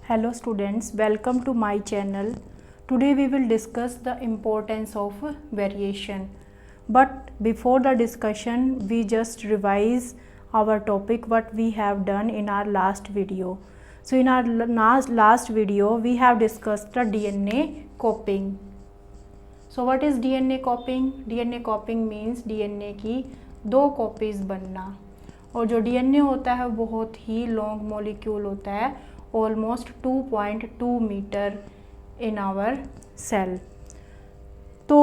Hello students, welcome to my channel. Today we will discuss the importance of variation. But before the discussion, we just revise our topic what we have done in our last video. So in our last video, we have discussed the DNA copying. So what is DNA copying? DNA copying means DNA की दो copies बनना, और जो DNA होता है बहुत ही long molecule होता है, almost 2.2 metre in our cell. तो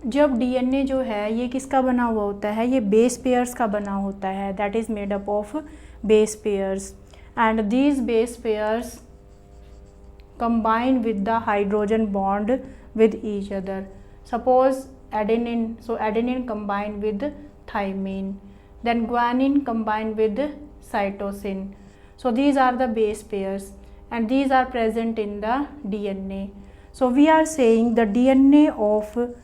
जब DNA जो है ये किसका बना हुआ होता है, ये बेस पेयर्स का बना होता है, that is made up of base pairs, and these base pairs combine with the hydrogen bond with each other. Suppose adenine, so adenine combine with thymine, then guanine combine with cytosine. So these are the base pairs and these are present in the DNA. So we are saying the DNA of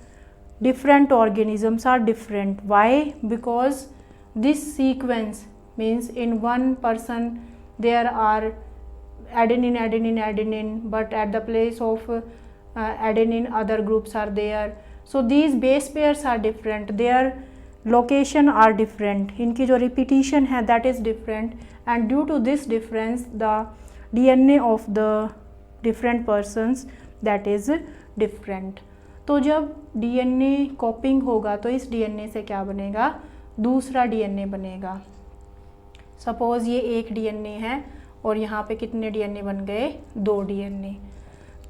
different organisms are different. Why? Because this sequence means in one person there are adenine, but at the place of adenine other groups are there. So these base pairs are different, their location are different, इनकी जो repetition है that is different, and due to this difference the DNA of the different persons that is different. तो जब DNA copying होगा तो इस DNA से क्या बनेगा, दूसरा DNA बनेगा. सपोज ये एक DNA है और यहाँ पे कितने DNA बन गए, 2 DNA.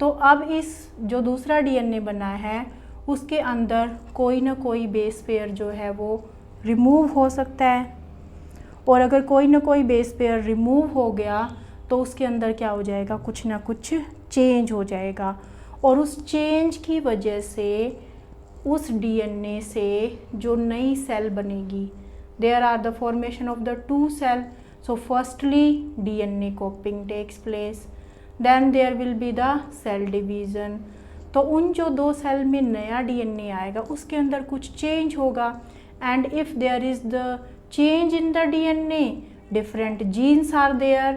तो अब इस जो दूसरा DNA बना है उसके अंदर कोई ना कोई बेस पेयर जो है वो रिमूव हो सकता है, और अगर कोई ना कोई बेस पेयर रिमूव हो गया तो उसके अंदर क्या हो जाएगा, कुछ ना कुछ चेंज हो जाएगा, और उस चेंज की वजह से उस DNA से जो नई सेल बनेगी, there are the formation of the 2 cell. So firstly DNA copying takes place, then there will be the cell division. तो उन जो 2 सेल में नया DNA आएगा उसके अंदर कुछ चेंज होगा, and if there is the change in the DNA, different genes are there.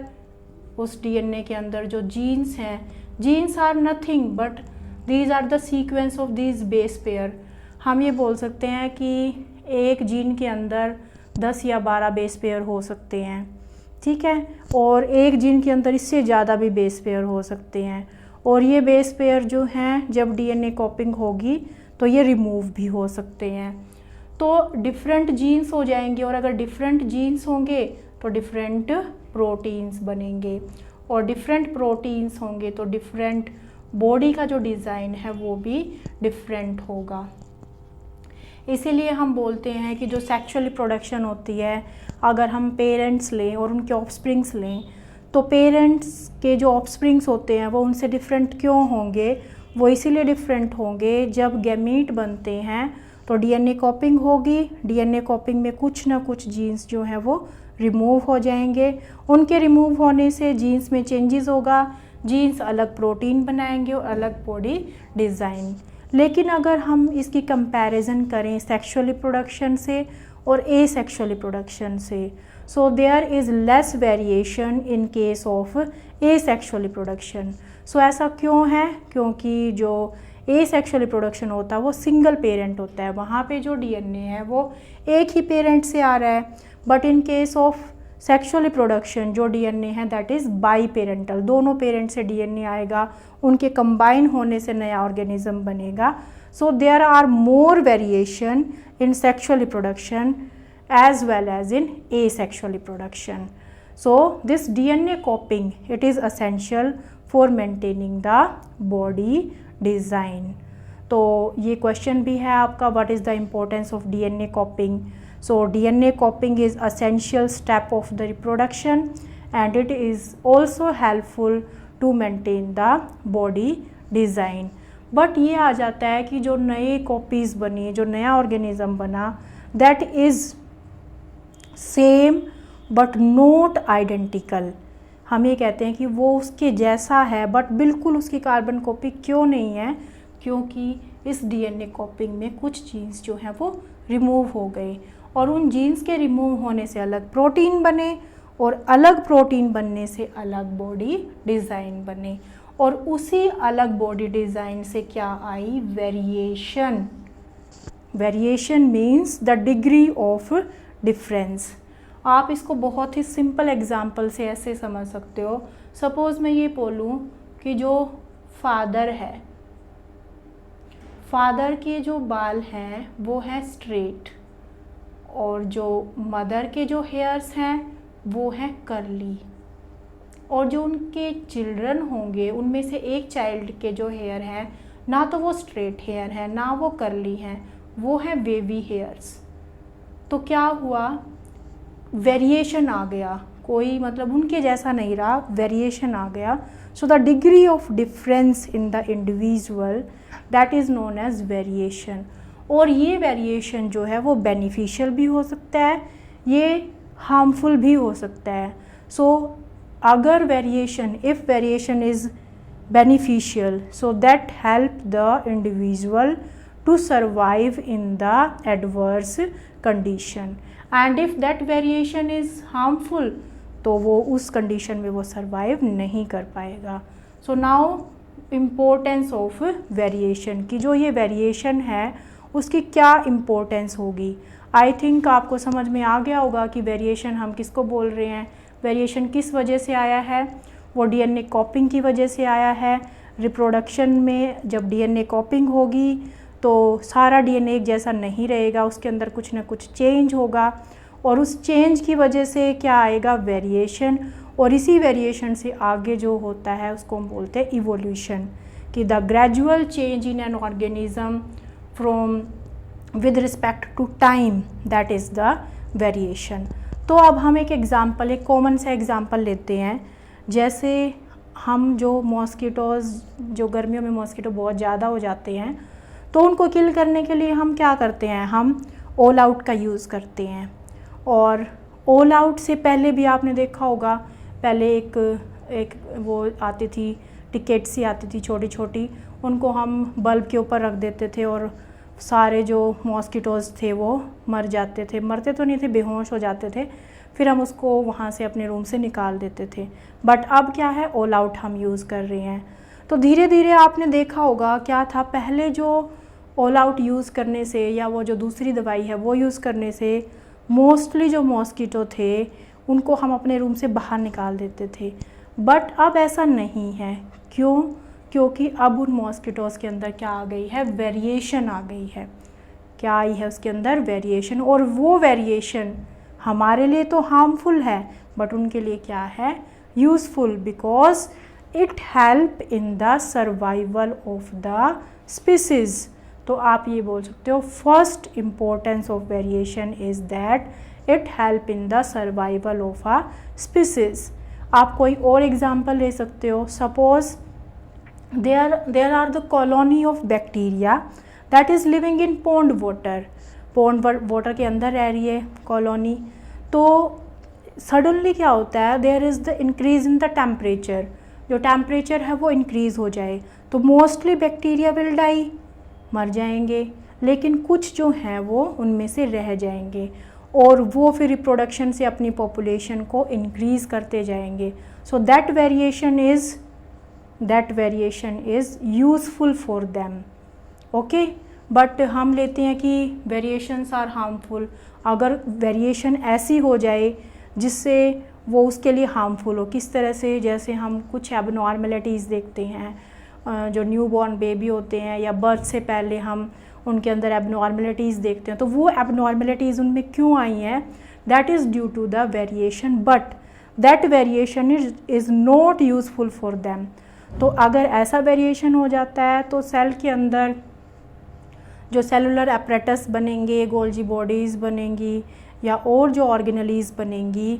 उस DNA के अंदर जो genes हैं, genes are nothing but these are the sequence of these base pair. हम ये बोल सकते हैं कि एक जीन के अंदर 10 या 12 बेस पेयर हो सकते हैं, ठीक है, और एक जीन के अंदर इससे ज़्यादा भी बेस पेयर हो सकते हैं, और ये बेस पेयर जो हैं जब DNA कॉपिंग होगी तो ये रिमूव भी हो सकते हैं. तो डिफरेंट जीन्स हो जाएंगे, और अगर डिफरेंट जीन्स होंगे तो डिफरेंट प्रोटीन्स बनेंगे, और डिफरेंट प्रोटीन्स होंगे तो डिफरेंट बॉडी का जो डिज़ाइन है वो भी डिफरेंट होगा. इसीलिए हम बोलते हैं कि जो सेक्सुअल रिप्रोडक्शन होती है, अगर हम पेरेंट्स लें और उनके ऑफस्प्रिंग्स लें, तो पेरेंट्स के जो ऑफस्प्रिंग्स होते हैं वो उनसे डिफरेंट क्यों होंगे, वो इसीलिए डिफरेंट होंगे जब गैमीट बनते हैं तो DNA कॉपिंग होगी, DNA कॉपिंग में कुछ ना कुछ जीन्स जो हैं वो रिमूव हो जाएंगे, उनके रिमूव होने से जीन्स में चेंजेस होगा, जीन्स अलग प्रोटीन बनाएंगे और अलग बॉडी डिज़ाइन. लेकिन अगर हम इसकी कंपैरिजन करें सेक्सुअल रिप्रोडक्शन से और एसेक्सुअल रिप्रोडक्शन से, so there is less variation in case of asexual reproduction. So ऐसा क्यों है, क्योंकि जो एसेक्सुअल रिप्रोडक्शन होता है वो सिंगल पेरेंट होता है, वहाँ पे जो DNA है वो एक ही पेरेंट से आ रहा है, but in case of sexual reproduction जो DNA है दैट इज़ बाई पेरेंटल, दोनों पेरेंट से DNA आएगा, उनके कंबाइन होने से नया ऑर्गेनिज्म बनेगा. So there are more variation in sexual reproduction as well as in asexual reproduction. So this DNA copying it is essential for maintaining the body design. तो ये क्वेश्चन भी है आपका, what is the importance of DNA copying. So DNA copying is essential step of the reproduction and it is also helpful to maintain the body design. But ये आ जाता है कि जो नए कॉपीज़ बनी, जो नया ऑर्गेनिज्म बना, that is same but not identical. हम ये कहते हैं कि वो उसके जैसा है बट बिल्कुल उसकी कार्बन कॉपी क्यों नहीं है, क्योंकि इस DNA कॉपिंग में कुछ जीन्स जो हैं वो रिमूव हो गए, और उन जीन्स के रिमूव होने से अलग प्रोटीन बने और अलग प्रोटीन बनने से अलग बॉडी डिज़ाइन बने, और उसी अलग बॉडी डिज़ाइन से क्या आई, variation. Variation means the degree of difference. आप इसको बहुत ही सिंपल एग्जांपल से ऐसे समझ सकते हो। सपोज मैं ये बोलूँ कि जो फादर है, फादर के जो बाल हैं वो हैं स्ट्रेट, और जो मदर के जो हेयर्स हैं वो हैं कर्ली, और जो उनके चिल्ड्रन होंगे उनमें से एक चाइल्ड के जो हेयर हैं ना तो वो स्ट्रेट हेयर हैं ना वो कर्ली हैं, वो हैं वेवी हेयर्स। तो क्या हुआ, वेरिएशन आ गया, कोई मतलब उनके जैसा नहीं रहा, वेरिएशन आ गया। So the degree of difference in the individual that is known as variation. और ये वेरिएशन जो है वो बेनिफिशियल भी हो सकता है, ये हार्मफुल भी हो सकता है। सो अगर variation, if variation is beneficial, so that help the individual to survive in the adverse condition, and if that variation is harmful तो वो उस कंडीशन में वो सर्वाइव नहीं कर पाएगा। So now importance of variation की, जो ये वेरिएशन है उसकी क्या इम्पोर्टेंस होगी। आई थिंक आपको समझ में आ गया होगा कि वेरिएशन हम किसको बोल रहे हैं, वेरिएशन किस वजह से आया है, वो डीएनए कॉपिंग की वजह से आया है। रिप्रोडक्शन में जब डीएनए कॉपिंग होगी तो सारा डीएनए एक जैसा नहीं रहेगा, उसके अंदर कुछ ना कुछ चेंज होगा, और उस चेंज की वजह से क्या आएगा, वेरिएशन। और इसी वेरिएशन से आगे जो होता है उसको हम बोलते हैं इवोल्यूशन, कि the gradual change in an organism from with respect to time, that is the variation. तो अब हम एक एग्ज़ाम्पल, एक कॉमन सा एग्ज़ाम्पल लेते हैं। जैसे हम जो मॉस्किटोज़, जो गर्मियों में मॉस्किटो बहुत ज़्यादा हो जाते हैं तो उनको किल करने के लिए हम क्या करते हैं, हम ऑल आउट का यूज़ करते हैं। और ऑल आउट से पहले भी आपने देखा होगा, पहले एक वो आती थी, टिकेट सी आती थी छोटी छोटी, उनको हम बल्ब के ऊपर रख देते थे और सारे जो मॉस्किटोज़ थे वो मर जाते थे, मरते तो नहीं थे, बेहोश हो जाते थे, फिर हम उसको वहाँ से अपने रूम से निकाल देते थे। बट अब क्या है, ऑल आउट हम यूज़ कर रहे हैं। तो धीरे धीरे आपने देखा होगा क्या था, पहले जो ऑल आउट यूज़ करने से या वो जो दूसरी दवाई है वो यूज़ करने से मोस्टली जो मॉस्किटो थे उनको हम अपने रूम से बाहर निकाल देते थे। बट अब ऐसा नहीं है, क्यों, क्योंकि अब उन मॉस्किटोज़ के अंदर क्या आ गई है, वेरिएशन आ गई है। क्या आई है उसके अंदर, वेरिएशन। और वो वेरिएशन हमारे लिए तो हार्मफुल है बट उनके लिए क्या है, useful, because it help in the survival of the species. तो आप ये बोल सकते हो, first importance of variation is that it help in the survival of a species. आप कोई और एग्जाम्पल ले सकते हो। Suppose there are the colony of bacteria that is living in pond water. Pond water के अंदर रह रही है कॉलोनी, तो सडनली क्या होता है, there is the increase in the temperature, जो टेम्परेचर है वो इंक्रीज़ हो जाए तो मोस्टली बैक्टीरिया विल डाई, मर जाएंगे, लेकिन कुछ जो हैं वो उनमें से रह जाएंगे और वो फिर रिप्रोडक्शन से अपनी पॉपुलेशन को इंक्रीज़ करते जाएंगे। So that variation is useful for them. Okay, but हम लेते हैं कि वेरिएशंस आर हार्मफुल। अगर वेरिएशन ऐसी हो जाए जिससे वो उसके लिए हार्मफुल हो, किस तरह से, जैसे हम कुछ एबनॉर्मलिटीज़ देखते हैं, जो न्यू बॉर्न बेबी होते हैं या बर्थ से पहले हम उनके अंदर एबनॉर्मलिटीज़ देखते हैं, तो वो एबनॉर्मलिटीज़ उनमें क्यों आई हैं, that is due to the variation, but that variation is not useful for them. तो अगर ऐसा वेरिएशन हो जाता है तो सेल के अंदर जो सेलुलर एपरेटस बनेंगे, गोल्जी बॉडीज़ बनेंगी या और जो ऑर्गेनलीज़ बनेंगी,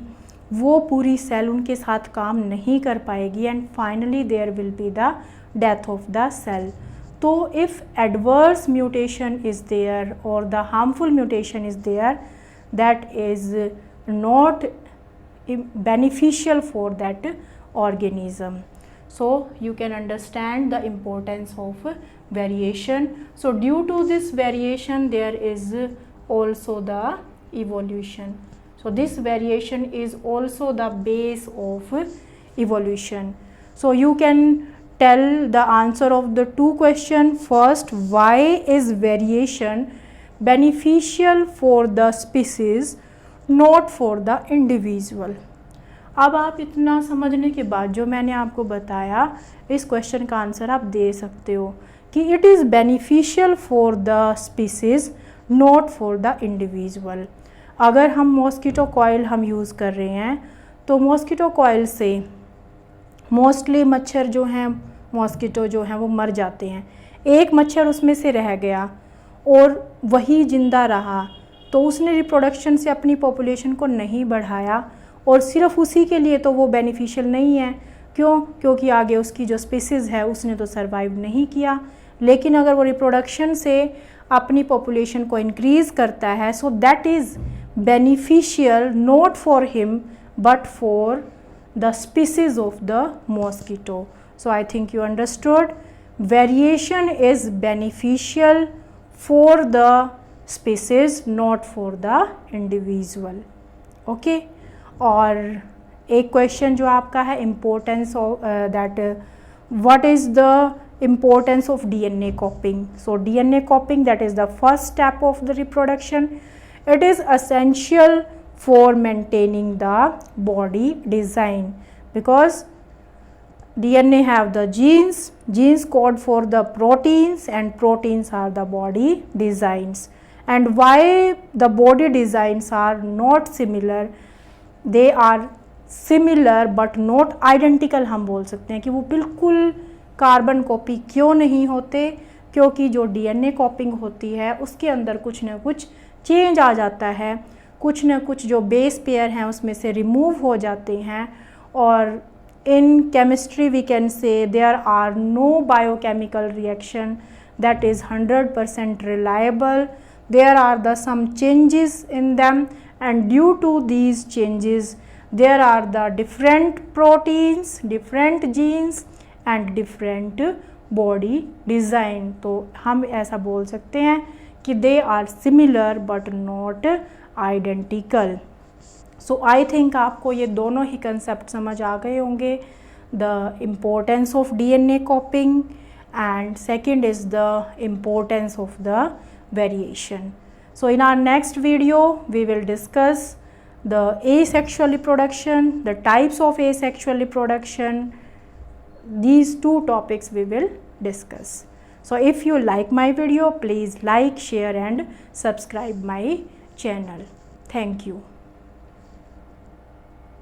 वो पूरी सेल उनके साथ काम नहीं कर पाएगी and finally there will be the death of the cell. तो if adverse mutation is there और the harmful mutation is there, that is not beneficial for that organism. So you can understand the importance of variation. So due to this variation there is also the evolution. So this variation is also the base of evolution. So you can tell the answer of the two questions. First, why is variation beneficial for the species, not for the individual? अब आप इतना समझने के बाद जो मैंने आपको बताया, इस क्वेश्चन का आंसर आप दे सकते हो कि it is beneficial for the species not for the individual. अगर हम मॉस्किटो कॉइल हम यूज़ कर रहे हैं तो मॉस्किटो कॉइल से मोस्टली मच्छर जो हैं, मॉस्किटो जो हैं वो मर जाते हैं। एक मच्छर उसमें से रह गया और वही जिंदा रहा तो उसने रिप्रोडक्शन से अपनी पॉपुलेशन को नहीं बढ़ाया और सिर्फ उसी के लिए तो वो बेनिफिशियल नहीं है। क्यों? क्योंकि आगे उसकी जो स्पीसीज़ है उसने तो सरवाइव नहीं किया। लेकिन अगर वो रिप्रोडक्शन से अपनी पॉपुलेशन को इंक्रीज़ करता है, so that is beneficial not for him but for the species of the mosquito. So I think you understood. Variation is beneficial for the species not for the individual. Okay. और एक question जो आपका है importance of that what is the importance of DNA copying. So DNA copying, that is the first step of the reproduction. It is essential for maintaining the body design because DNA have the genes code for the proteins and proteins are the body designs. And why the body designs are not similar, they are similar but not identical हम बोल सकते हैं कि वो बिल्कुल carbon copy क्यों नहीं होते, क्योंकि जो डीएनए कॉपिंग होती है उसके अंदर कुछ ना कुछ चेंज आ जाता है, कुछ ना कुछ जो बेस पेयर हैं उसमें से रिमूव हो जाते हैं। और in chemistry we can say there are no biochemical reaction that is 100% reliable, there are the some changes in them and due to these changes there are the different proteins, different genes and different body design. तो हम ऐसा बोल सकते हैं कि they are similar but not identical. So I think आपको ये दोनों ही कंसेप्ट समझ आ गए होंगे, the importance of DNA कॉपिंग and second is the importance of the variation. So in our next video we will discuss the asexual reproduction, the types of asexual reproduction. These two topics we will discuss. So if you like my video, please like, share and subscribe my channel. Thank you.